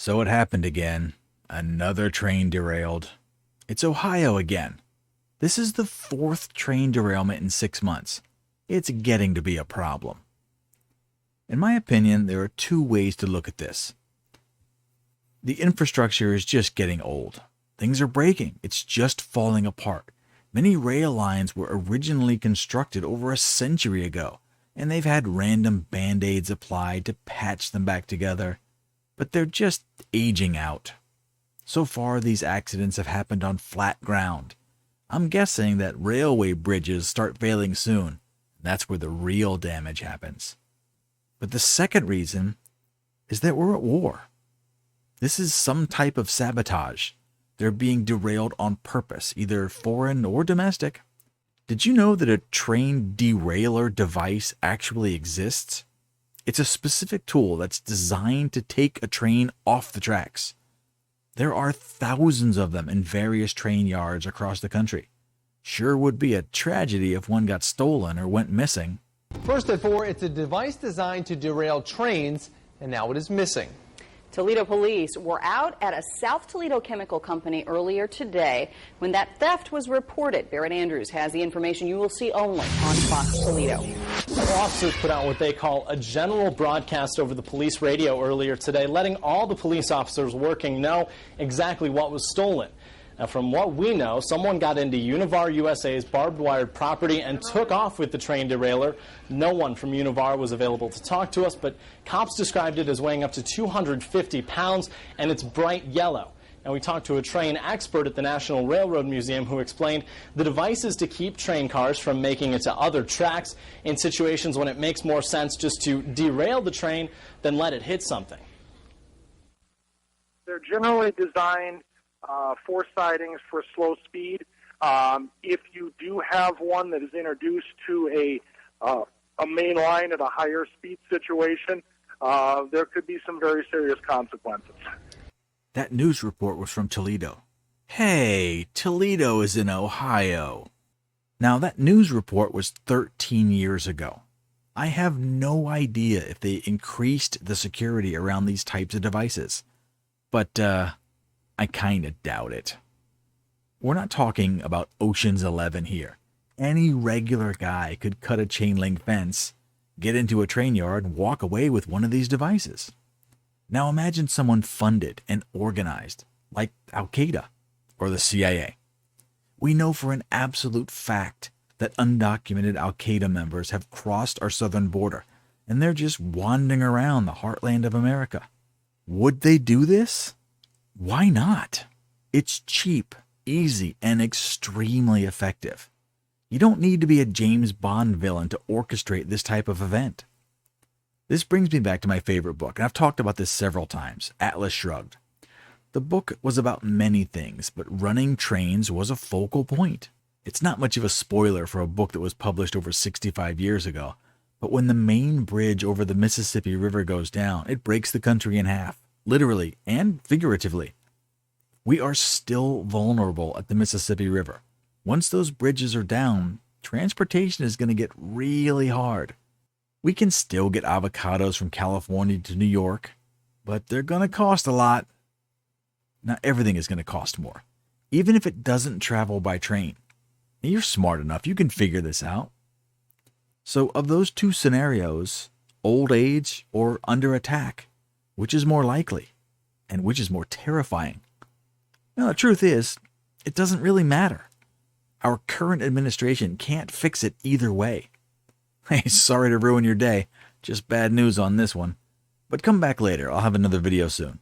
So it happened again. Another train derailed. It's Ohio again. This is the fourth train derailment in 6 months. It's getting to be a problem. In my opinion, there are two ways to look at this. The infrastructure is just getting old. Things are breaking. It's just falling apart. Many rail lines were originally constructed over a century ago, and they've had random band-aids applied to patch them back together, but they're just aging out. So far, these accidents have happened on flat ground. I'm guessing that railway bridges start failing soon. That's where the real damage happens. But the second reason is that we're at war. This is some type of sabotage. They're being derailed on purpose, either foreign or domestic. Did you know that a train derailer device actually exists? It's a specific tool that's designed to take a train off the tracks. There are thousands of them in various train yards across the country. Sure would be a tragedy if one got stolen or went missing. First at 4, it's a device designed to derail trains, and now it is missing. Toledo police were out at a South Toledo chemical company earlier today when that theft was reported. Barrett Andrews has the information you will see only on Fox Toledo. Officers put out what they call a general broadcast over the police radio earlier today, letting all the police officers working know exactly what was stolen. Now, from what we know, someone got into Univar USA's barbed wire property and took off with the train derailleur. No one from Univar was available to talk to us, but cops described it as weighing up to 250 pounds, and it's bright yellow. And we talked to a train expert at the National Railroad Museum who explained the device is to keep train cars from making it to other tracks in situations when it makes more sense just to derail the train than let it hit something. They're generally designed for sidings for slow speed. If you do have one that is introduced to a main line at a higher speed situation, there could be some very serious consequences. That news report was from Toledo. Hey, Toledo is in Ohio. Now, that news report was 13 years ago. I have no idea if they increased the security around these types of devices. But, I kind of doubt it. We're not talking about Ocean's 11 here. Any regular guy could cut a chain link fence, get into a train yard, and walk away with one of these devices. Now imagine someone funded and organized, like Al-Qaeda or the CIA. We know for an absolute fact that undocumented Al-Qaeda members have crossed our southern border, and they're just wandering around the heartland of America. Would they do this? Why not? It's cheap, easy, and extremely effective. You don't need to be a James Bond villain to orchestrate this type of event. This brings me back to my favorite book, and I've talked about this several times, Atlas Shrugged. The book was about many things, but running trains was a focal point. It's not much of a spoiler for a book that was published over 65 years ago, but when the main bridge over the Mississippi River goes down, it breaks the country in half. Literally and figuratively. We are still vulnerable at the Mississippi River. Once those bridges are down, transportation is going to get really hard. We can still get avocados from California to New York, but they're going to cost a lot. Now, everything is going to cost more, even if it doesn't travel by train. And you're smart enough, you can figure this out. So of those two scenarios, old age or under attack, which is more likely, and which is more terrifying? Now, the truth is, it doesn't really matter. Our current administration can't fix it either way. Hey, sorry to ruin your day. Just bad news on this one. But come back later. I'll have another video soon.